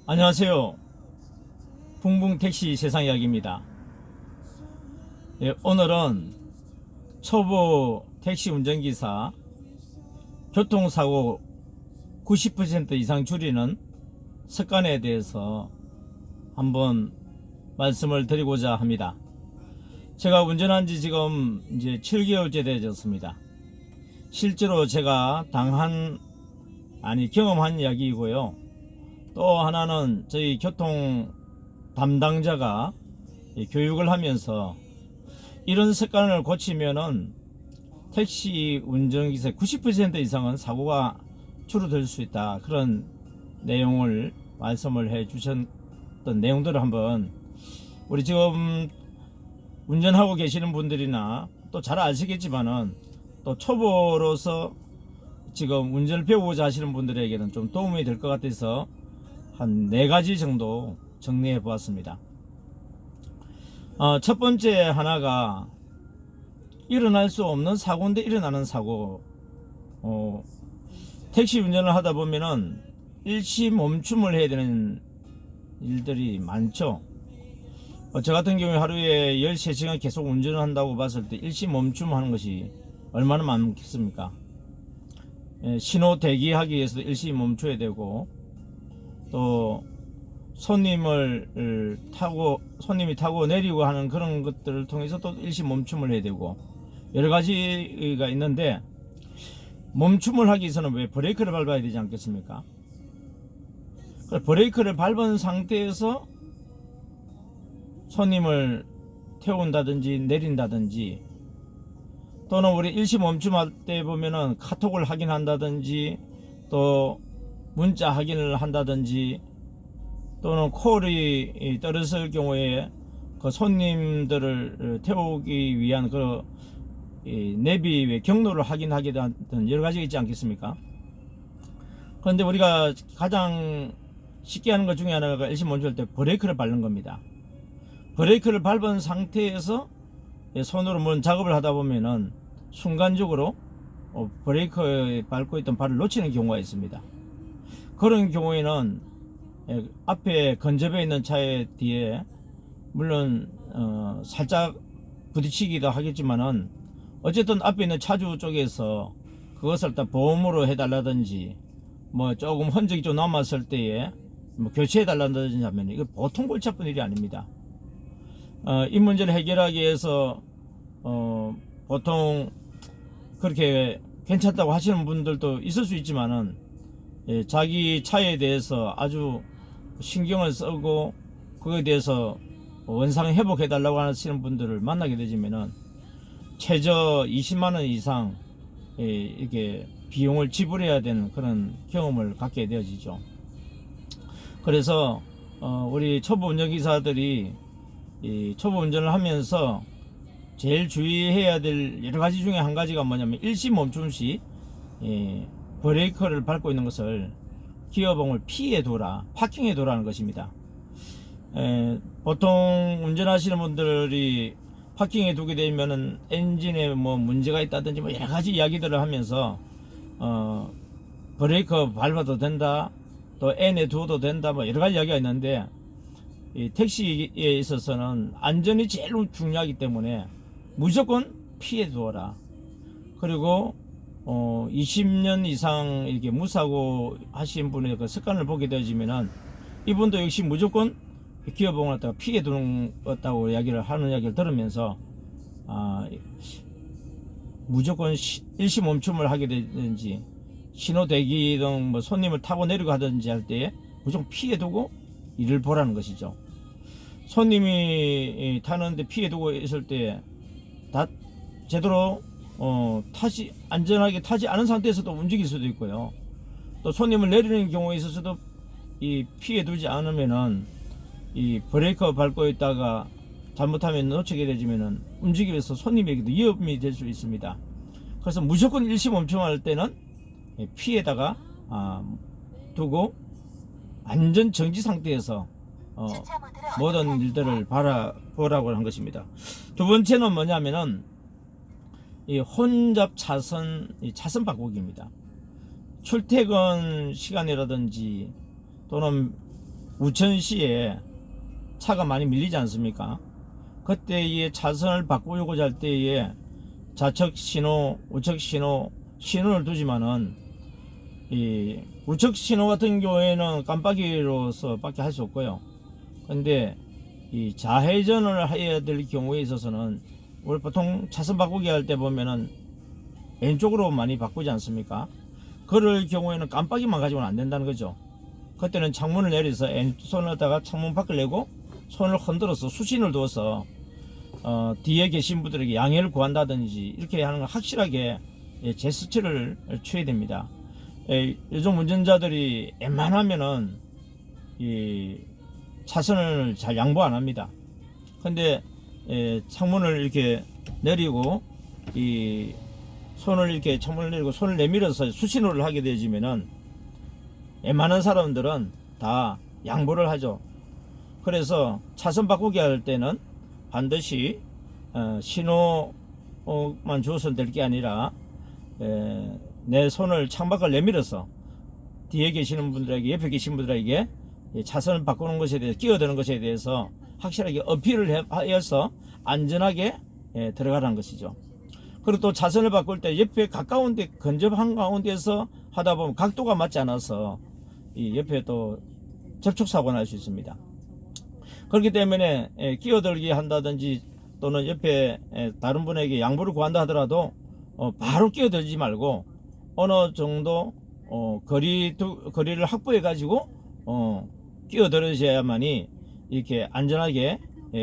안녕하세요. 붕붕택시 세상이야기입니다. 오늘은 초보 택시 운전기사 교통사고 90% 이상 줄이는 습관에 대해서 한번 말씀을 드리고자 합니다. 제가 운전한 지 지금 이제 7개월째 되어졌습니다. 실제로 제가 경험한 이야기이고요. 또 하나는 저희 교통 담당자가 교육을 하면서 이런 습관을 고치면은 택시 운전기사 90% 이상은 사고가 줄어들 수 있다. 그런 내용을 말씀을 해 주셨던 내용들을 한번 우리 지금 운전하고 계시는 분들이나 또 잘 아시겠지만은 또 초보로서 지금 운전을 배우고자 하시는 분들에게는 좀 도움이 될 것 같아서 한 4가지 정도 정리해 보았습니다. 첫 번째 하나가 일어날 수 없는 사고인데 일어나는 사고. 택시 운전을 하다 보면은 일시 멈춤을 해야 되는 일들이 많죠. 저 같은 경우에 하루에 13시간 계속 운전을 한다고 봤을 때 일시 멈춤하는 것이 얼마나 많겠습니까? 신호 대기하기 위해서도 일시 멈춰야 되고, 또 손님이 타고 내리고 하는 그런 것들을 통해서 또 일시 멈춤을 해야 되고, 여러 가지가 있는데, 멈춤을 하기 위해서는 왜 브레이크를 밟아야 되지 않겠습니까? 브레이크를 밟은 상태에서 손님을 태운다든지 내린다든지, 또는 우리 일시 멈춤할 때 보면은 카톡을 확인한다든지, 또 문자 확인을 한다든지, 또는 콜이 떨어질 경우에 그 손님들을 태우기 위한 그 내비 경로를 확인하게 되는 여러 가지가 있지 않겠습니까? 그런데 우리가 가장 쉽게 하는 것 중에 하나가 일시 멈출 때 브레이크를 밟는 겁니다. 브레이크를 밟은 상태에서 손으로 뭔 작업을 하다 보면은 순간적으로 브레이크에 밟고 있던 발을 놓치는 경우가 있습니다. 그런 경우에는 앞에 근접해 있는 차의 뒤에 물론 살짝 부딪히기도 하겠지만은 어쨌든 앞에 있는 차주 쪽에서 그것을 다 보험으로 해달라든지, 뭐 조금 흔적이 좀 남았을 때에 뭐 교체해달라든지 하면 이거 보통 골치 아픈 일이 아닙니다. 이 문제를 해결하기 위해서 보통 그렇게 괜찮다고 하시는 분들도 있을 수 있지만은, 자기 차에 대해서 아주 신경을 쓰고 그거에 대해서 원상 회복해 달라고 하시는 분들을 만나게 되지면은 최저 20만원 이상 이렇게 비용을 지불해야 되는 그런 경험을 갖게 되어지죠. 그래서 우리 초보 운전기사들이 초보 운전을 하면서 제일 주의해야 될 여러 가지 중에 한 가지가 뭐냐면, 일시 멈춤 시 브레이크를 밟고 있는 것을 기어봉을 피해 둬라, 파킹해 둬라는 것입니다. 보통 운전하시는 분들이 파킹해 두게 되면은 엔진에 뭐 문제가 있다든지 뭐 여러 가지 이야기들을 하면서 브레이크 밟아도 된다, 또 N에 두어도 된다, 뭐 여러 가지 이야기가 있는데, 이 택시에 있어서는 안전이 제일 중요하기 때문에 무조건 피해 두어라. 그리고 20년 이상 이렇게 무사고 하신 분의 그 습관을 보게 되어지면은 이분도 역시 무조건 기어봉을 갖다가 피해 두는 것다고 하는 이야기를 들으면서 무조건 일시 멈춤을 하게 되든지, 신호 대기등 뭐 손님을 타고 내리고 하든지 할 때에 무조건 피해 두고 일을 보라는 것이죠. 손님이 타는데 피해 두고 있을 때 다 제대로 안전하게 타지 않은 상태에서도 움직일 수도 있고요. 또 손님을 내리는 경우에 있어서도 이 피해 두지 않으면은 이 브레이크 밟고 있다가 잘못하면 놓치게 되지면은 움직이면서 손님에게도 위험이 될 수 있습니다. 그래서 무조건 일시 멈춤할 때는 피해다가 두고 안전 정지 상태에서 모든 일들을 바라보라고 한 것입니다. 두 번째는 뭐냐면은 이 혼잡 차선 바꾸기입니다. 출퇴근 시간이라든지 또는 우천시에 차가 많이 밀리지 않습니까? 그때에 차선을 바꾸고자 할 때에 좌측 신호, 우측 신호, 신호를 두지만은 이 우측 신호 같은 경우에는 깜빡이로서 밖에 할 수 없고요. 근데 이 좌회전을 해야 될 경우에 있어서는 우리 보통 차선 바꾸기 할 때 보면은 왼쪽으로 많이 바꾸지 않습니까? 그럴 경우에는 깜빡이만 가지고는 안 된다는 거죠. 그때는 창문을 내려서 왼손에다가 창문 밖을 내고 손을 흔들어서 수신을 두어서 뒤에 계신 분들에게 양해를 구한다든지 이렇게 하는 건 확실하게 제스처를 취해야 됩니다. 요즘 운전자들이 웬만하면은 이 차선을 잘 양보 안 합니다. 근데 창문을 이렇게 내리고 이 손을 이렇게 창문을 내리고 손을 내밀어서 수신호를 하게 되지면은 웬만한 사람들은 다 양보를 하죠. 그래서 차선 바꾸기 할 때는 반드시 신호만 주어서는 될 게 아니라 내 손을 창밖을 내밀어서 뒤에 계시는 분들에게, 옆에 계신 분들에게 차선을 바꾸는 것에 대해서, 끼어드는 것에 대해서 확실하게 어필을 하여서 안전하게 들어가라는 것이죠. 그리고 또 차선을 바꿀 때 옆에 가까운 데, 근접한 가운데서 하다 보면 각도가 맞지 않아서 이 옆에 또 접촉사고가 날 수 있습니다. 그렇기 때문에 끼어들기 한다든지 또는 옆에 다른 분에게 양보를 구한다 하더라도 바로 끼어들지 말고 어느 정도 거리를 확보해 가지고 끼어들으셔야만이 이렇게 안전하게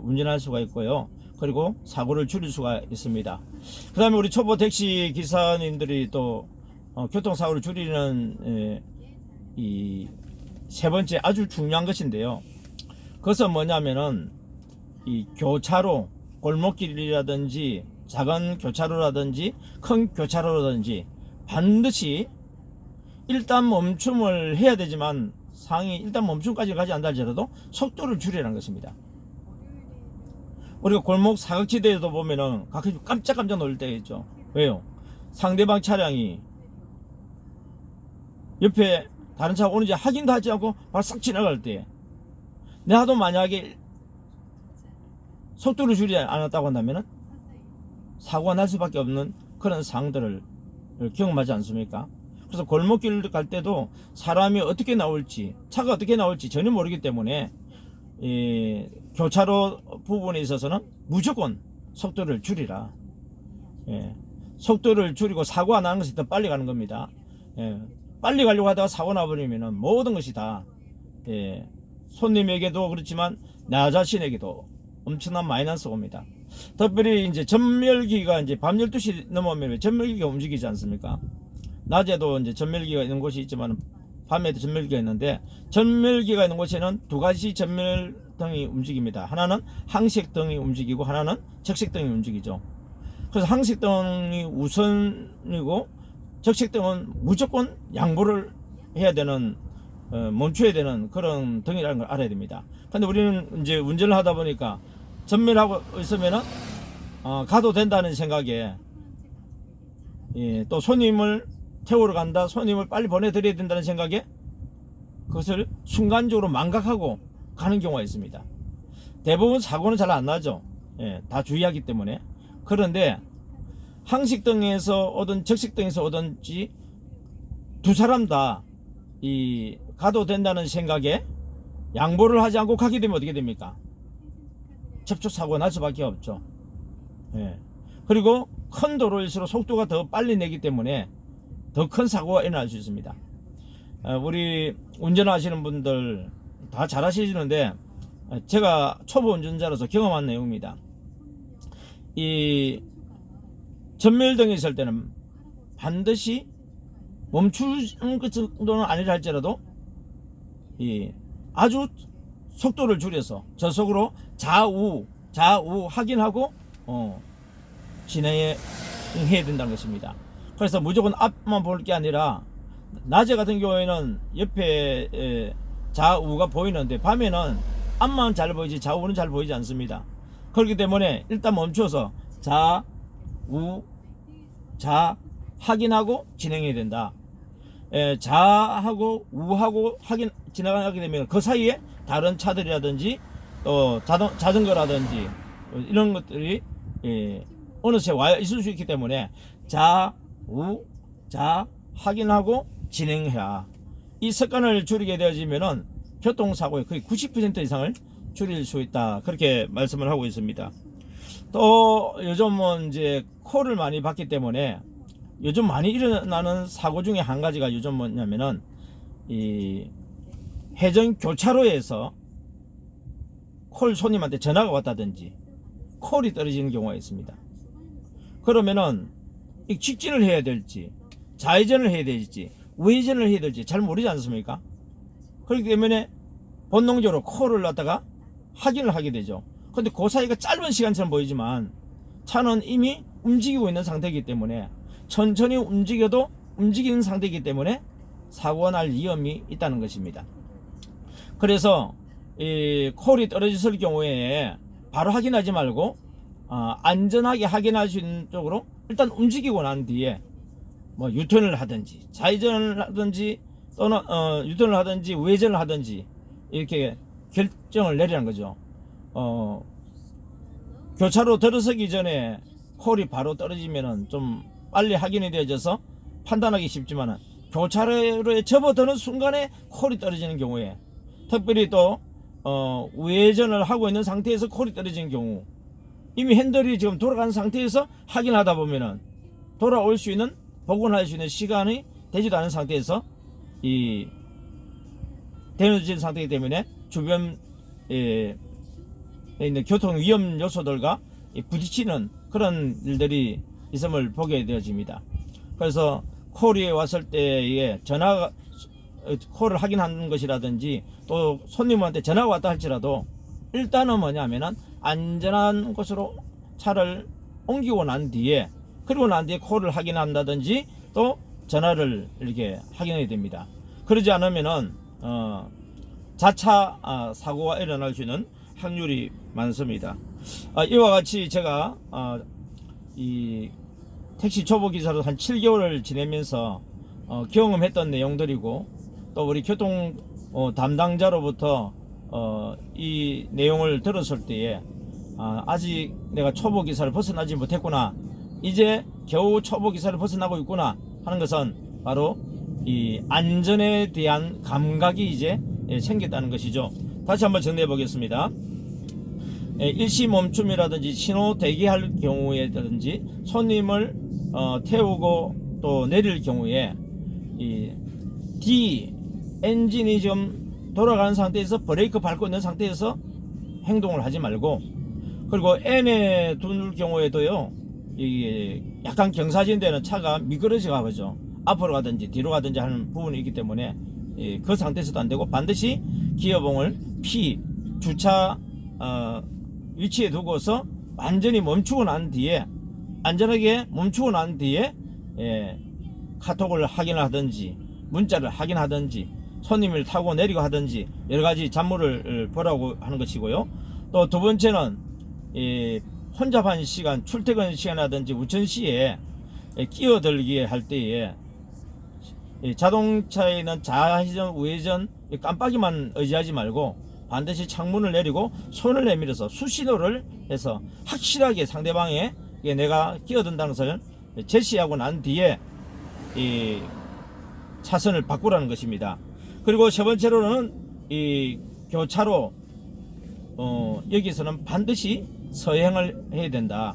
운전할 수가 있고요. 그리고 사고를 줄일 수가 있습니다. 그 다음에 우리 초보 택시 기사님들이 또 교통사고를 줄이는 이 세 번째 아주 중요한 것인데요. 그것은 뭐냐면은 이 교차로, 골목길이라든지 작은 교차로라든지 큰 교차로라든지 반드시 일단 멈춤을 해야 되지만 상위 일단 멈춤까지 가지 않다 할지라도 속도를 줄이라는 것입니다. 우리가 골목 사각지대에도 보면은 가끔 깜짝깜짝 놀랄 때가 있죠. 왜요? 상대방 차량이 옆에 다른 차가 오는지 확인도 하지 않고 바로 싹 지나갈 때 내가도 만약에 속도를 줄이지 않았다고 한다면은 사고가 날 수밖에 없는 그런 상황들을 경험하지 않습니까? 그래서 골목길 갈 때도 사람이 어떻게 나올지, 차가 어떻게 나올지 전혀 모르기 때문에 이 교차로 부분에 있어서는 무조건 속도를 줄이라. 속도를 줄이고 사고가 나는 것이 더 빨리 가는 겁니다. 빨리 가려고 하다가 사고 나버리면 모든 것이 다 손님에게도 그렇지만 나 자신에게도 엄청난 마이너스가 옵니다. 특별히 이제 전멸기가 이제 밤 12시 넘어오면 전멸기가 움직이지 않습니까? 낮에도 이제 전멸기가 있는 곳이 있지만 밤에도 전멸기가 있는데, 전멸기가 있는 곳에는 두 가지 전멸등이 움직입니다. 하나는 항색등이 움직이고 하나는 적색등이 움직이죠. 그래서 항색등이 우선이고 적색등은 무조건 양보를 해야 되는, 멈춰야 되는 그런 등이라는 걸 알아야 됩니다. 근데 우리는 이제 운전을 하다 보니까 전멸하고 있으면은 가도 된다는 생각에 또 손님을 태우러 간다, 손님을 빨리 보내드려야 된다는 생각에 그것을 순간적으로 망각하고 가는 경우가 있습니다. 대부분 사고는 잘 안 나죠. 다 주의하기 때문에. 그런데 항식등에서 오든 적식등에서 오든지 두 사람 다 가도 된다는 생각에 양보를 하지 않고 가게 되면 어떻게 됩니까? 접촉사고가 날 수밖에 없죠. 그리고 큰 도로일수록 속도가 더 빨리 내기 때문에 더 큰 사고가 일어날 수 있습니다. 우리 운전하시는 분들 다 잘 하시는데 제가 초보 운전자로서 경험한 내용입니다. 이 전멸등이 있을 때는 반드시 멈추는 그 정도는 아니라 할지라도 아주 속도를 줄여서 저속으로 좌우 확인하고 진행해야 된다는 것입니다. 그래서 무조건 앞만 볼 게 아니라 낮에 같은 경우에는 옆에 좌우가 보이는데 밤에는 앞만 잘 보이지 좌우는 잘 보이지 않습니다. 그렇기 때문에 일단 멈춰서 좌우 확인하고 진행해야 된다. 좌하고 우하고 지나가게 되면 그 사이에 다른 차들이라든지 또 자전거라든지 이런 것들이 어느새 와 있을 수 있기 때문에 좌 확인하고 진행해라. 이 습관을 줄이게 되어지면은 교통사고의 거의 90% 이상을 줄일 수 있다. 그렇게 말씀을 하고 있습니다. 또 요즘은 이제 콜을 많이 받기 때문에 요즘 많이 일어나는 사고 중에 한 가지가 요즘 뭐냐면은 이 해전 교차로에서 콜 손님한테 전화가 왔다든지 콜이 떨어지는 경우가 있습니다. 그러면은 직진을 해야 될지 좌회전을 해야 될지 우회전을 해야 될지 잘 모르지 않습니까? 그렇기 때문에 본능적으로 콜을 갖다가 확인을 하게 되죠. 근데 그 사이가 짧은 시간처럼 보이지만 차는 이미 움직이고 있는 상태이기 때문에 천천히 움직여도 움직이는 상태이기 때문에 사고가 날 위험이 있다는 것입니다. 그래서 이 콜이 떨어졌을 경우에 바로 확인하지 말고 안전하게 확인할 수 있는 쪽으로 일단 움직이고 난 뒤에 뭐 유턴을 하든지 좌회전을 하든지 또는 유턴을 하든지 우회전을 하든지 이렇게 결정을 내리는 거죠. 교차로 들어서기 전에 콜이 바로 떨어지면은 좀 빨리 확인이 되어져서 판단하기 쉽지만은 교차로에 접어드는 순간에 콜이 떨어지는 경우에 특별히 또 우회전을 하고 있는 상태에서 콜이 떨어지는 경우 이미 핸들이 지금 돌아간 상태에서 확인하다 보면은 돌아올 수 있는 복원할 수 있는 시간이 되지도 않은 상태에서 이 되어진 상태이기 때문에 주변에 있는 교통 위험 요소들과 부딪히는 그런 일들이 있음을 보게 되어집니다. 그래서 콜이 왔을 때에 전화가 콜을 확인하는 것이라든지 또 손님한테 전화가 왔다 할지라도 일단은 뭐냐면은 안전한 곳으로 차를 옮기고 난 뒤에 그리고 난 뒤에 콜을 확인한다든지 또 전화를 이렇게 확인해야 됩니다. 그러지 않으면은 자차 사고가 일어날 수 있는 확률이 많습니다. 이와 같이 제가 이 택시 초보 기사로 한 7개월을 지내면서 경험했던 내용들이고 또 우리 교통 담당자로부터 이 내용을 들었을 때에 아직 내가 초보 기사를 벗어나지 못했구나, 이제 겨우 초보 기사를 벗어나고 있구나 하는 것은 바로 이 안전에 대한 감각이 이제 생겼다는 것이죠. 다시 한번 정리해 보겠습니다. 일시 멈춤이라든지 신호 대기할 경우에든지 손님을 태우고 또 내릴 경우에 이 D 엔진이 좀 돌아가는 상태에서 브레이크 밟고 있는 상태에서 행동을 하지 말고, 그리고 N에 둘 경우에도요 이게 약간 경사진되는 차가 미끄러져 가보죠. 앞으로 가든지 뒤로 가든지 하는 부분이 있기 때문에 그 상태에서도 안 되고 반드시 기어봉을 P 주차 위치에 두고서 완전히 멈추고 난 뒤에 안전하게 멈추고 난 뒤에 카톡을 확인하든지 문자를 확인하든지 손님을 타고 내리고 하든지 여러가지 잡무를 보라고 하는 것이고요. 또 두 번째는 혼잡한 시간, 출퇴근 시간이라든지 우천시에 끼어들기 할 때에 자동차에는 좌회전 우회전 깜빡이만 의지하지 말고 반드시 창문을 내리고 손을 내밀어서 수신호를 해서 확실하게 상대방에 내가 끼어든다는 것을 제시하고 난 뒤에 이 차선을 바꾸라는 것입니다. 그리고 세 번째로는 이 교차로 여기서는 반드시 서행을 해야 된다.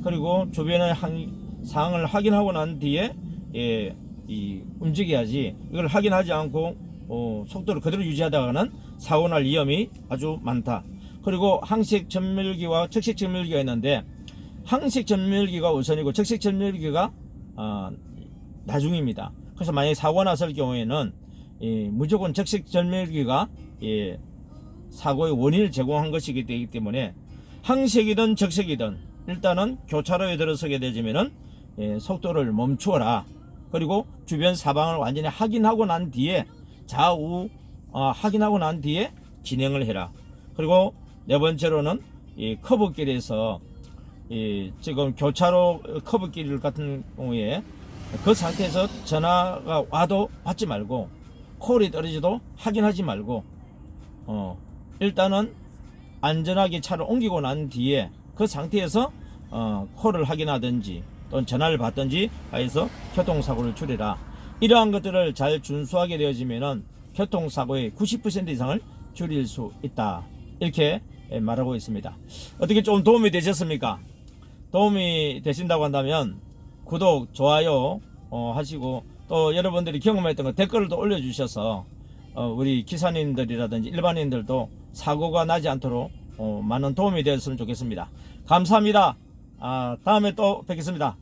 그리고 주변의 상황을 확인하고 난 뒤에 움직여야지, 이걸 확인하지 않고 속도를 그대로 유지하다가는 사고 날 위험이 아주 많다. 그리고 항색 전멸기와 적색 전멸기가 있는데 항색 전멸기가 우선이고 적색 전멸기가 나중입니다. 그래서 만약에 사고가 났을 경우에는 무조건 적색 전멸기가 사고의 원인을 제공한 것이기 때문에 항색이든 적색이든 일단은 교차로에 들어서게 되면은 속도를 멈추어라. 그리고 주변 사방을 완전히 확인하고 난 뒤에 좌우 확인하고 난 뒤에 진행을 해라. 그리고 네 번째로는 이 커브길에서 지금 교차로 커브길 같은 경우에 그 상태에서 전화가 와도 받지 말고 콜이 떨어져도 확인하지 말고 일단은 안전하게 차를 옮기고 난 뒤에 그 상태에서 콜을 확인하든지 또는 전화를 받든지 해서 교통사고를 줄이라. 이러한 것들을 잘 준수하게 되어지면은 교통사고의 90% 이상을 줄일 수 있다. 이렇게 말하고 있습니다. 어떻게 좀 도움이 되셨습니까? 도움이 되신다고 한다면 구독, 좋아요 하시고 또 여러분들이 경험했던 거 댓글도 올려주셔서 우리 기사님들이라든지 일반인들도 사고가 나지 않도록 많은 도움이 되었으면 좋겠습니다. 감사합니다. 다음에 또 뵙겠습니다.